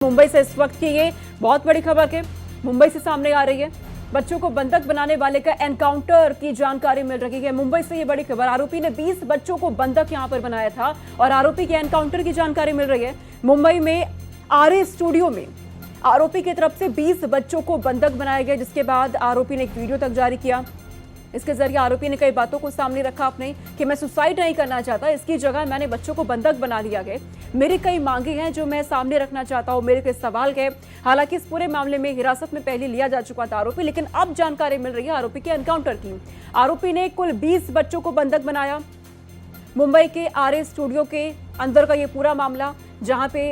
मुंबई से इस वक्त की ये बहुत बड़ी खबर के मुंबई से सामने आ रही है। बच्चों को बंधक बनाने वाले का एनकाउंटर की जानकारी मिल रही है। मुंबई से ये बड़ी खबर, आरोपी ने 20 बच्चों को बंधक यहां पर बनाया था और आरोपी के एनकाउंटर की जानकारी मिल रही है। मुंबई में आरए स्टूडियो में आरोपी की तरफ से 20 बच्चों को बंधक बनाया गया, जिसके बाद आरोपी ने एक वीडियो तक जारी किया। इसके जरिए आरोपी ने कई बातों को सामने रखा अपने कि मैं सुसाइड नहीं करना चाहता, इसकी जगह मैंने बच्चों को बंधक बना लिया गया। मेरी कई मांगे हैं जो मैं सामने रखना चाहता हूं, मेरे कई सवाल गए। हालांकि इस पूरे मामले में हिरासत में पहले लिया जा चुका था आरोपी, लेकिन अब जानकारी मिल रही है आरोपी के एनकाउंटर की। आरोपी ने कुल 20 बच्चों को बंधक बनाया। मुंबई के आरए स्टूडियो के अंदर का ये पूरा मामला, जहां पे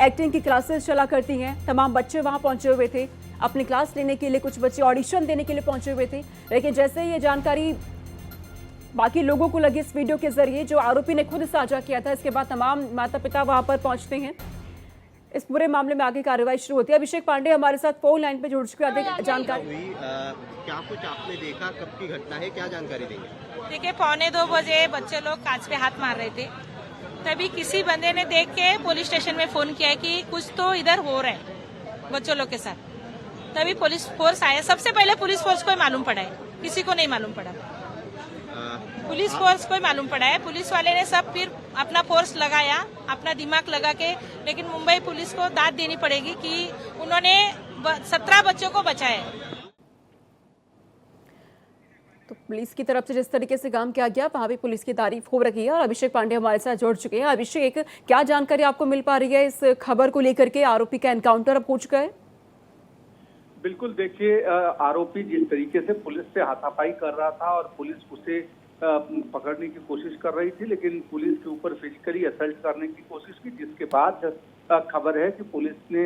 एक्टिंग की क्लासेस चला करती हैं, तमाम बच्चे वहां पहुंचे हुए थे अपनी क्लास लेने के लिए, कुछ बच्चे ऑडिशन देने के लिए पहुंचे हुए थे। लेकिन जैसे ये जानकारी बाकी लोगों को लगी इस वीडियो के जरिए जो आरोपी ने खुद साझा किया था, इसके बाद तमाम माता पिता वहां पर पहुंचते हैं। इस पूरे मामले में आगे कार्रवाई शुरू होती है। अभिषेक पांडे हमारे साथ फोन लाइन पे जुड़ चुके हैं, अधिक जानकारी। क्या कुछ आपने देखा, कब की घटना है, क्या जानकारी देंगे? देखिए, 1:45 बजे बच्चे लोग कांच पे हाथ मार रहे थे, तभी किसी बंदे ने देख के पुलिस स्टेशन में फोन किया कि कुछ तो इधर हो रहा है बच्चों लोग के साथ। तभी पुलिस फोर्स आया। सबसे पहले पुलिस फोर्स को ही मालूम पड़ा है, किसी को नहीं मालूम पड़ा। पुलिस फोर्स को ही मालूम पड़ा है। पुलिस वाले ने सब फिर अपना फोर्स लगाया, अपना दिमाग लगा के, लेकिन मुंबई पुलिस को दाद देनी पड़ेगी कि उन्होंने 17 बच्चों को बचाया। तो पुलिस की तरफ से जिस तरीके से काम किया गया, वहां भी पुलिस की तारीफ हो रही है। और अभिषेक पांडे हमारे साथ जुड़ चुके हैं। अभिषेक, क्या जानकारी आपको मिल पा रही है इस खबर को लेकर के? आरोपी का एनकाउंटर अब हो चुका है। बिल्कुल, देखिए, आरोपी जिस तरीके से पुलिस से हाथापाई कर रहा था और पुलिस उसे पकड़ने की कोशिश कर रही थी, लेकिन पुलिस के ऊपर फिजिकली असल्ट करने की कोशिश की, जिसके बाद खबर है कि पुलिस ने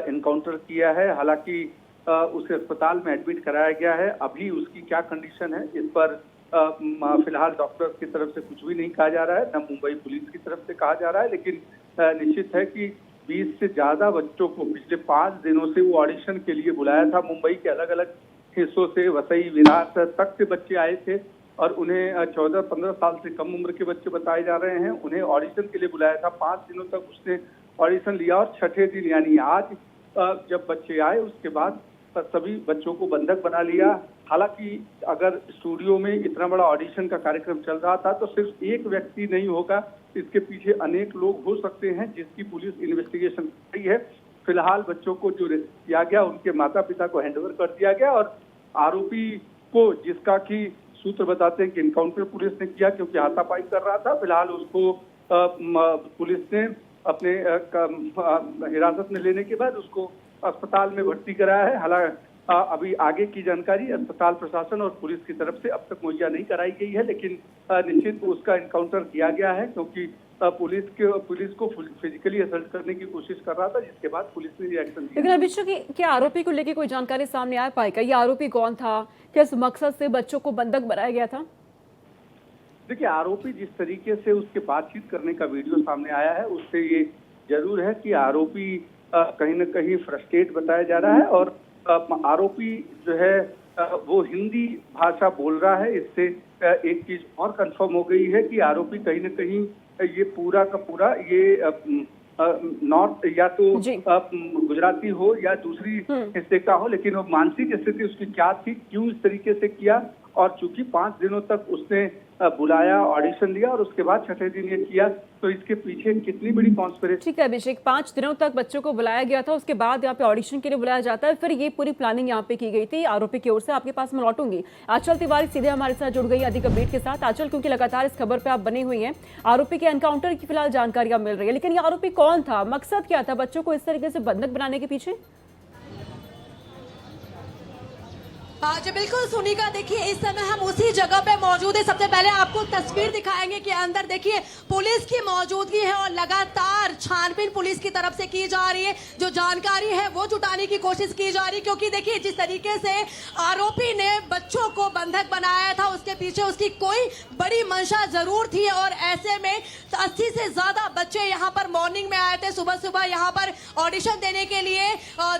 एनकाउंटर किया है। हालांकि उसे अस्पताल में एडमिट कराया गया है। अभी उसकी क्या कंडीशन है, इस पर फिलहाल डॉक्टर की तरफ से कुछ भी नहीं कहा जा रहा है, न मुंबई पुलिस की तरफ से कहा जा रहा है। लेकिन निश्चित है कि 20 से ज्यादा बच्चों को पिछले 5 दिनों से वो ऑडिशन के लिए बुलाया था। मुंबई के अलग अलग हिस्सों से, वसई, विरार तक से बच्चे आए थे और उन्हें 14-15 साल से कम उम्र के बच्चे बताए जा रहे हैं। उन्हें ऑडिशन के लिए बुलाया था। 5 दिनों तक उसने ऑडिशन लिया और छठे दिन यानी आज जब बच्चे आए उसके बाद सभी बच्चों को बंधक बना लिया। हालांकि अगर स्टूडियो में इतना बड़ा ऑडिशन का कार्यक्रम चल रहा था तो सिर्फ एक व्यक्ति नहीं होगा, इसके पीछे अनेक लोग हो सकते हैं, जिसकी पुलिस इन्वेस्टिगेशन कर रही है। फिलहाल बच्चों को जो रेस्क्यू किया गया उनके माता पिता को हैंडओवर कर दिया गया और आरोपी को, जिसका कि सूत्र बताते हैं कि एनकाउंटर पुलिस ने किया क्योंकि हाथापाई कर रहा था, फिलहाल उसको पुलिस ने अपने हिरासत में लेने के बाद उसको अस्पताल में भर्ती कराया है। हालांकि अभी आगे की जानकारी अस्पताल प्रशासन और पुलिस की तरफ से अब तक मुहैया नहीं कराई गई है, लेकिन निश्चित उसका एनकाउंटर किया गया है क्योंकि पुलिस को फिजिकली असल्ट करने की कोशिश कर रहा था, जिसके बाद पुलिस ने रिएक्शन दिया। लेकिन अभिषेक, क्या आरोपी को लेकर कोई जानकारी सामने आ पाएगा? ये आरोपी कौन था, किस मकसद से बच्चों को बंधक बनाया गया था? देखिए, आरोपी जिस तरीके से उसके बातचीत करने का वीडियो सामने आया है, उससे ये जरूर है कि आरोपी कहीं न कहीं फ्रस्ट्रेट बताया जा रहा है और आरोपी जो है वो हिंदी भाषा बोल रहा है। इससे एक चीज और कंफर्म हो गई है कि आरोपी कहीं न कहीं ये पूरा का पूरा ये नॉर्थ या तो गुजराती हो या दूसरी हिस्से का हो, लेकिन वो मानसिक स्थिति उसकी क्या थी, क्यों इस तरीके से किया, और चूंकि 5 दिनों तक उसने बुलाया, ऑडिशन लिया और उसके बाद छठे दिन ये किया, तो इसके पीछे कितनी बड़ी कॉन्स्पिरेसी। ठीक है अभिषेक, 5 दिनों तक बच्चों को बुलाया गया था, उसके बाद यहाँ पे ऑडिशन के लिए बुलाया जाता है, फिर ये पूरी प्लानिंग यहाँ पे की गई थी आरोपी की ओर से। आपके पास मैं लौटूंगी। आंचल तिवारी सीधे हमारे साथ जुड़ गई अधिक अपडेट के साथ। आंचल, क्योंकि लगातार इस खबर पे आप बनी हुई हैं, आरोपी के एनकाउंटर की फिलहाल जानकारियां मिल रही है, लेकिन ये आरोपी कौन था, मकसद क्या था बच्चों को इस तरीके से बंधक बनाने के पीछे? जी बिल्कुल सुनीका, देखिए इस समय हम उसी जगह पे मौजूद है। सबसे पहले आपको तस्वीर दिखाएंगे कि अंदर देखिए पुलिस की मौजूदगी है और लगातार छानबीन पुलिस की तरफ से की जा रही है। जो जानकारी है वो जुटाने की कोशिश की जा रही है, क्योंकि देखिए जिस तरीके से आरोपी ने बच्चों को बंधक बनाया था, उसके पीछे उसकी कोई बड़ी मंशा जरूर थी। और ऐसे में 80 से ज्यादा बच्चे यहाँ पर मॉर्निंग में आए थे, सुबह सुबह यहाँ पर ऑडिशन देने के लिए,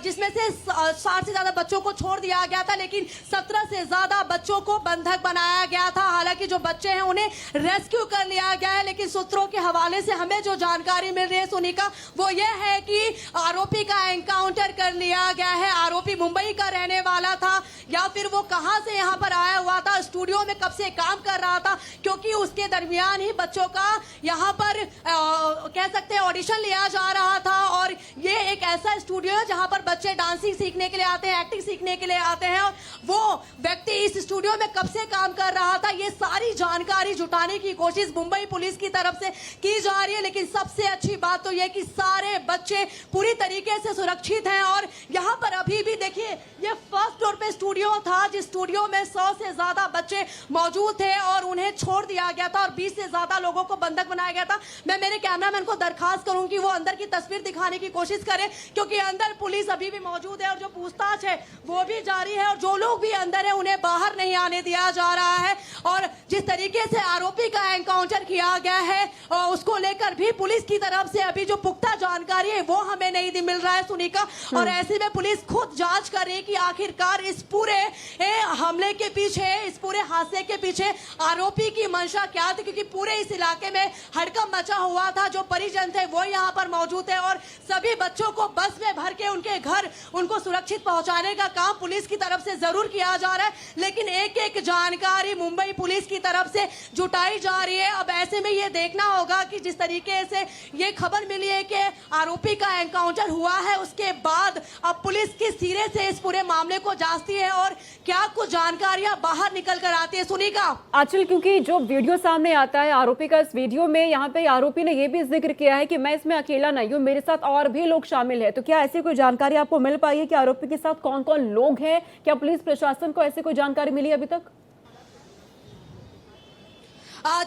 जिसमें से 60 से ज्यादा बच्चों को छोड़ दिया गया था। लेकिन 17 से ज्यादा बच्चों को बंधक बनाया गया था। हालांकि जो बच्चे हैं उन्हें रेस्क्यू कर लिया गया है, लेकिन सूत्रों के हवाले से हमें जो जानकारी मिल रही है सुनीका, वो ये है कि आरोपी का एनकाउंटर कर लिया गया है। आरोपी मुंबई का रहने वाला था या फिर वो कहां से यहां पर आया हुआ था, स्टूडियो में कब से काम कर रहा था, क्योंकि उसके दरमियान ही बच्चों का यहां पर कह सकते हैं ऑडिशन लिया जा रहा था। और ये एक ऐसा स्टूडियो है जहां पर बच्चे डांसिंग सीखने के लिए आते हैं, एक्टिंग सीखने के लिए आते हैं। और वो व्यक्ति इस स्टूडियो में कब से काम कर रहा था, ये सारी जानकारी जुटाने की कोशिश मुंबई पुलिस की तरफ से की जा रही है। लेकिन सबसे अच्छी बात तो यह कि सारे बच्चे पूरी तरीके से सुरक्षित हैं। और यहाँ पर अभी भी देखिए, ये फर्स्ट फ्लोर पे स्टूडियो था, जिस स्टूडियो में 100 से ज्यादा बच्चे मौजूद थे और उन्हें छोड़ दिया गया था और 20 से ज्यादा लोगों को बंधक बनाया गया था। मैं मेरे कैमरामैन को दरखास्त करूंगी कि वो अंदर की तस्वीर दिखाने की कोशिश करे, क्योंकि अंदर पुलिस अभी भी मौजूद है और जो पूछताछ है वो भी जारी है और जो लोग भी अंदर है उन्हें बाहर नहीं आने दिया जा रहा है। और जिस तरीके से आरोपी का एनकाउंटर किया गया है उसको लेकर भी पुलिस की तरफ से अभी जो पुख्ता जानकारी है वो हमें नहीं मिल रहा है सुनीका। और ऐसे में पुलिस खुद जांच कर रही है कि आखिरकार इस पूरे हमले के पीछे, इस पूरे हादसे के पीछे आरोपी की मंशा क्या थी, क्योंकि पूरे इस इलाके में हड़कंप मचा हुआ था। जो परिजन थे वो यहाँ पर मौजूद थे और सभी बच्चों को बस में भर के उनके घर उनको सुरक्षित पहुंचाने का काम पुलिस की तरफ से जरूर किया जा रहा है। लेकिन एक एक जानकारी मुंबई पुलिस की तरफ से जुटाई जा रही है। अब ऐसे में ये देखना होगा कि जिस तरीके से ये खबर मिली है कि आरोपी का एनकाउंटर हुआ है, उसके बाद अब पुलिस किस सिरे से इस पूरे मामले को जांचती है और क्या कुछ जानकारियां बाहर निकल कर आती है सुनीका। आंचल, क्योंकि जो वीडियो सामने आता है आरोपी का, इस वीडियो में यहाँ पे आरोपी ने ये भी जिक्र किया है कि मैं इसमें अकेला नहीं हूँ, मेरे साथ और भी लोग शामिल है। तो क्या ऐसी कोई जानकारी आपको मिल पाई है कि आरोपी के साथ कौन कौन लोग हैं? क्या पुलिस प्रशासन को ऐसी कोई जानकारी मिली अभी तक?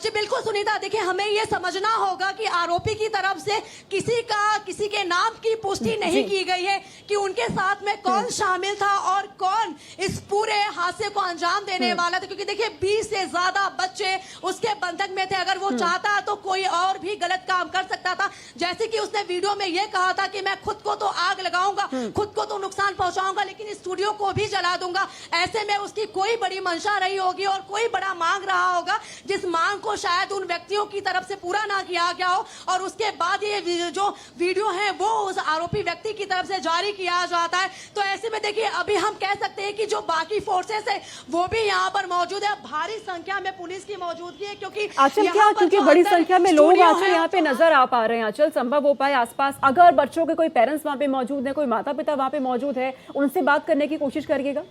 जी बिल्कुल सुनीता, देखिए हमें ये समझना होगा कि आरोपी की तरफ से किसी के नाम की पुष्टि नहीं की गई है कि उनके साथ में कौन शामिल था और कौन इस पूरे हादसे को अंजाम देने वाला था। क्योंकि देखिए 20 से ज्यादा बच्चे उसके बंधक में थे। अगर वो चाहता तो कोई और भी गलत काम कर सकता था, जैसे कि उसने वीडियो में ये कहा था कि मैं खुद को तो आग लगाऊंगा, खुद को तो नुकसान पहुंचाऊंगा, लेकिन स्टूडियो को भी जला दूंगा। ऐसे में उसकी कोई बड़ी मंशा रही होगी और कोई बड़ा मांग रहा होगा, जिस मांग को शायद उन व्यक्तियों की तरफ से पूरा ना किया गया हो और उसके बाद ये जो वीडियो है वो उस आरोपी व्यक्ति की तरफ से जारी किया जाता है। तो ऐसे में देखिए अभी हम कह सकते हैं कि जो बाकी फोर्सेस है वो भी यहाँ पर मौजूद है। भारी संख्या में पुलिस की मौजूदगी है, क्योंकि आंचल क्या, क्योंकि बड़ी संख्या में लोग आंचल यहाँ पे नजर आ पा रहे हैं। आंचल, संभव हो पाए आसपास अगर बच्चों के कोई पेरेंट्स वहाँ पे मौजूद है, कोई माता पिता वहाँ पे मौजूद है, उनसे बात करने की कोशिश करिएगा।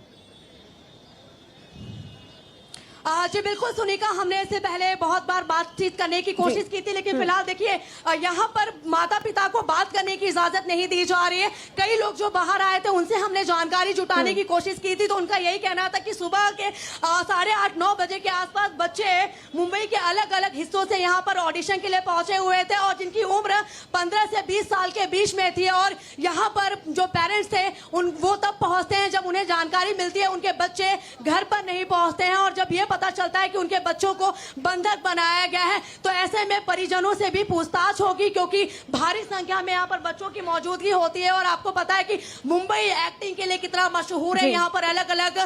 जी बिल्कुल सुनीका, हमने इससे पहले बहुत बार बातचीत करने की कोशिश की थी, लेकिन फिलहाल देखिए यहाँ पर माता पिता को बात करने की इजाजत नहीं दी जा रही है। कई लोग जो बाहर आए थे उनसे हमने जानकारी जुटाने की कोशिश की थी, तो उनका यही कहना था कि सुबह के 8:30-9 बजे के आसपास बच्चे मुंबई के अलग अलग हिस्सों से यहाँ पर ऑडिशन के लिए पहुंचे हुए थे और जिनकी उम्र 15 से 20 साल के बीच में थी। और यहाँ पर जो पेरेंट्स थे वो तब पहुंचते हैं जब उन्हें जानकारी मिलती है, उनके बच्चे घर पर नहीं पहुंचते हैं। और जब ये पता चलता है कि उनके बच्चों को बंधक बनाया गया है, तो ऐसे में परिजनों से भी पूछताछ होगी, क्योंकि भारी संख्या में यहाँ पर बच्चों की मौजूदगी होती है। और आपको पता है कि मुंबई एक्टिंग के लिए कितना मशहूर है, यहाँ पर अलग अलग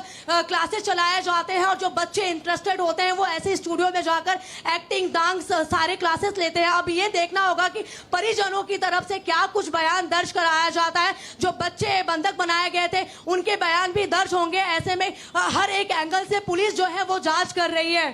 क्लासेस चलाए जाते हैं और जो बच्चे इंटरेस्टेड होते हैं वो ऐसे स्टूडियो में जाकर एक्टिंग, डांस सारे क्लासेस लेते हैं। अब ये देखना होगा कि परिजनों की तरफ से क्या कुछ बयान दर्ज कराया जाता है। जो बच्चे बंधक बनाए गए थे उनके बयान भी दर्ज होंगे। ऐसे में हर एक एंगल से पुलिस जो है वो जांच कर रही है।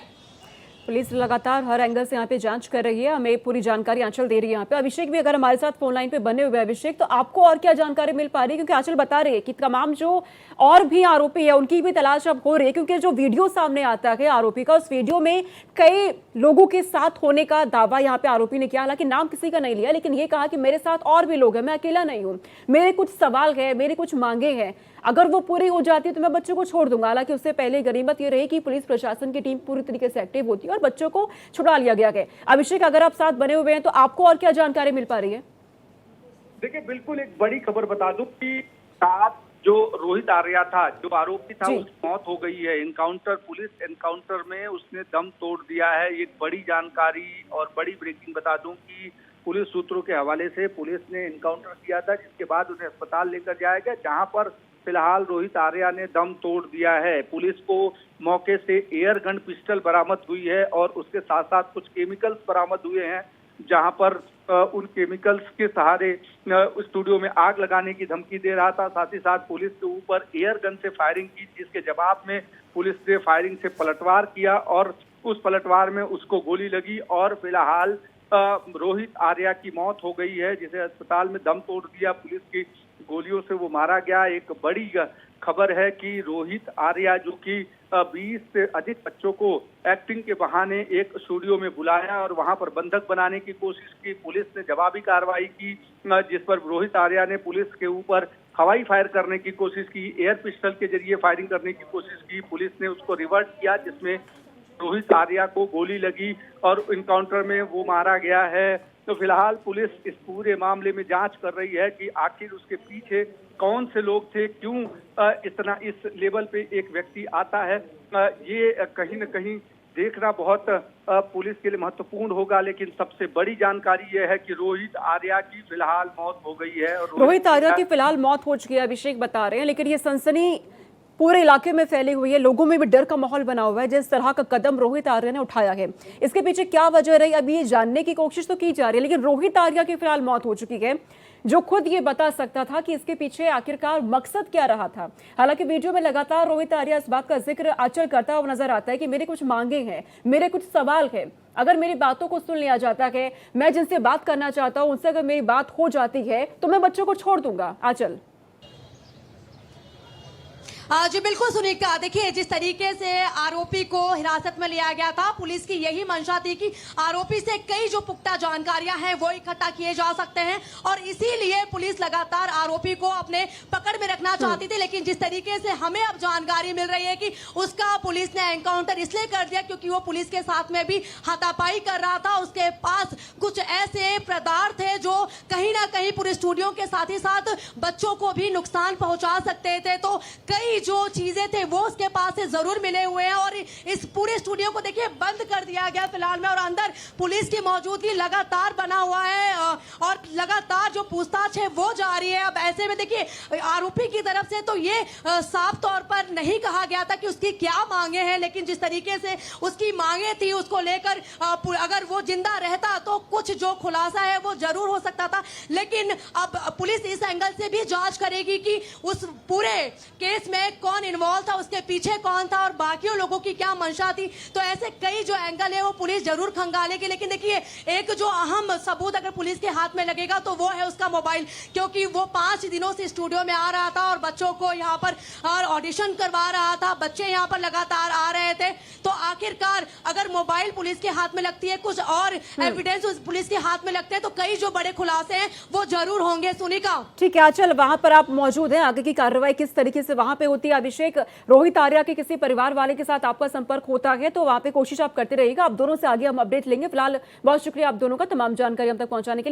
पुलिस लगातार हर एंगल से यहाँ पे जांच कर रही है। हमें पूरी जानकारी आंचल दे रही है यहाँ पे। अभिषेक भी अगर हमारे साथ फोन लाइन पे बने हुए हैं, अभिषेक, तो आपको और क्या जानकारी मिल पा रही है? क्योंकि आंचल बता रही है कि तमाम जो और भी आरोपी है उनकी भी तलाश अब हो रही है, क्योंकि जो वीडियो सामने आता है आरोपी का, उस वीडियो में कई लोगों के साथ होने का दावा यहाँ पे आरोपी ने किया। हालांकि नाम किसी का नहीं लिया, लेकिन ये कहा कि मेरे साथ और भी लोग हैं, मैं अकेला नहीं हूँ, मेरे कुछ सवाल है, मेरी कुछ मांगे हैं, अगर वो पूरी हो जाती है तो मैं बच्चों को छोड़ दूंगा। हालांकि उससे पहले गनीमत ये रही कि पुलिस प्रशासन की टीम पूरी तरीके से एक्टिव होती है और बच्चों को छुड़ा लिया गया है। अभिषेक, अगर आप साथ बने हुए हैं तो आपको और क्या जानकारी मिल पा रही है? देखिए बिल्कुल एक बड़ी खबर बता दूं कि साथ जो रोहित आर्या था, जो आरोपी था, उसकी मौत हो गई है। एनकाउंटर, पुलिस एनकाउंटर में उसने दम तोड़ दिया है। एक बड़ी जानकारी और बड़ी ब्रेकिंग बता दूं कि पुलिस सूत्रों के हवाले से पुलिस ने एनकाउंटर किया था, जिसके बाद उन्हें अस्पताल लेकर जाया गया, जहां पर फिलहाल रोहित आर्या ने दम तोड़ दिया है। पुलिस को मौके से एयर गन पिस्टल बरामद हुई है और उसके साथ साथ कुछ केमिकल्स बरामद हुए हैं, जहां पर उन केमिकल्स के सहारे स्टूडियो में आग लगाने की धमकी दे रहा था। साथ ही साथ पुलिस के ऊपर एयर गन से फायरिंग की, जिसके जवाब में पुलिस ने फायरिंग से पलटवार किया और उस पलटवार में उसको गोली लगी और फिलहाल रोहित आर्या की मौत हो गई है, जिसे अस्पताल में दम तोड़ दिया। पुलिस की गोलियों से वो मारा गया। एक बड़ी खबर है कि रोहित आर्या, जो कि 20 से अधिक बच्चों को एक्टिंग के बहाने एक स्टूडियो में बुलाया और वहां पर बंधक बनाने की कोशिश की, पुलिस ने जवाबी कार्रवाई की, जिस पर रोहित आर्या ने पुलिस के ऊपर हवाई फायर करने की कोशिश की, एयर पिस्टल के जरिए फायरिंग करने की कोशिश की। पुलिस ने उसको रिवर्ट किया, जिसमें रोहित आर्या को गोली लगी और इनकाउंटर में वो मारा गया है। तो फिलहाल पुलिस इस पूरे मामले में जांच कर रही है कि आखिर उसके पीछे कौन से लोग थे, क्यों इतना इस लेवल पे एक व्यक्ति आता है। ये कहीं न कहीं देखना बहुत पुलिस के लिए महत्वपूर्ण होगा। लेकिन सबसे बड़ी जानकारी यह है कि रोहित आर्या की फिलहाल मौत हो गई है। और रोहित आर्या की फिलहाल मौत हो चुकी है, अभिषेक बता रहे हैं, लेकिन ये सनसनी पूरे इलाके में फैली हुई है, लोगों में भी डर का माहौल बना हुआ है जिस तरह का कदम रोहित आर्या ने उठाया है। इसके पीछे क्या वजह रही, अभी ये जानने की कोशिश तो की जा रही है, लेकिन रोहित आर्या की फिलहाल मौत हो चुकी है, जो खुद ये बता सकता था कि इसके पीछे आखिरकार मकसद क्या रहा था। हालांकि वीडियो में लगातार रोहित आर्या इस बात का जिक्र आचर करता हुआ नजर आता है कि मेरे कुछ मांगे हैं, मेरे कुछ सवाल है, अगर मेरी बातों को सुन लिया जाता है, मैं जिनसे बात करना चाहता हूं उनसे अगर मेरी बात हो जाती है तो मैं बच्चों को छोड़ दूंगा। आंचल। जी बिल्कुल सुनीता, देखिए जिस तरीके से आरोपी को हिरासत में लिया गया था, पुलिस की यही मंशा थी कि आरोपी से कई जो पुख्ता जानकारियां हैं वो इकट्ठा किए जा सकते हैं और इसीलिए पुलिस लगातार आरोपी को अपने पकड़ में रखना चाहती थी। लेकिन जिस तरीके से हमें अब जानकारी मिल रही है कि उसका पुलिस ने एनकाउंटर इसलिए कर दिया क्योंकि वो पुलिस के साथ में भी हाथापाई कर रहा था। उसके पास कुछ ऐसे पदार्थ थे जो कहीं ना कहीं पूरे स्टूडियो के साथ ही साथ बच्चों को भी नुकसान पहुंचा सकते थे। तो कई जो चीजें थे वो उसके पास से जरूर मिले हुए हैं और इस पूरे स्टूडियो को देखिए बंद कर दिया गया फिलहाल में और अंदर पुलिस की मौजूदगी लगातार बना हुआ है और लगातार जो पूछताछ है वो जारी है। अब ऐसे में देखिए आरोपी की तरफ से तो ये साफ तौर पर नहीं कहा गया था कि उसकी क्या मांगे हैं, लेकिन जिस तरीके से उसकी मांगे थी उसको लेकर अगर वो जिंदा रहता तो कुछ जो खुलासा है वो जरूर हो सकता था। लेकिन अब पुलिस इस एंगल से भी जांच करेगी कि उस पूरे केस में कौन इन्वॉल्व था, उसके पीछे कौन था और बाकियों लोगों की क्या मंशा थी। तो ऐसे कई जो एंगल है वो पुलिस जरूर खंगालेगी। लेकिन देखिए एक जो अहम सबूत अगर पुलिस के हाथ में लगेगा तो वो है उसका मोबाइल, क्योंकि वो 5 दिनों से स्टूडियो में आ रहा था और बच्चों को यहाँ पर ऑडिशन करवा रहा था, बच्चे यहाँ पर लगातार आ रहे थे। तो आखिरकार अगर मोबाइल पुलिस के हाथ में लगती है, कुछ और एविडेंस पुलिस के हाथ में लगते हैं, तो कई जो बड़े खुलासे हैं वो जरूर होंगे। सुनीता, ठीक है आंचल, वहां पर आप मौजूद हैं, आगे की कार्रवाई किस तरीके से वहां पे होती है। अभिषेक, रोहित आर्या के किसी परिवार वाले के साथ आपका संपर्क होता है तो वहां पे कोशिश आप करते रहिएगा। आप दोनों से आगे हम अपडेट लेंगे। फिलहाल बहुत शुक्रिया आप दोनों का तमाम जानकारी हम तक पहुंचाने के लिए।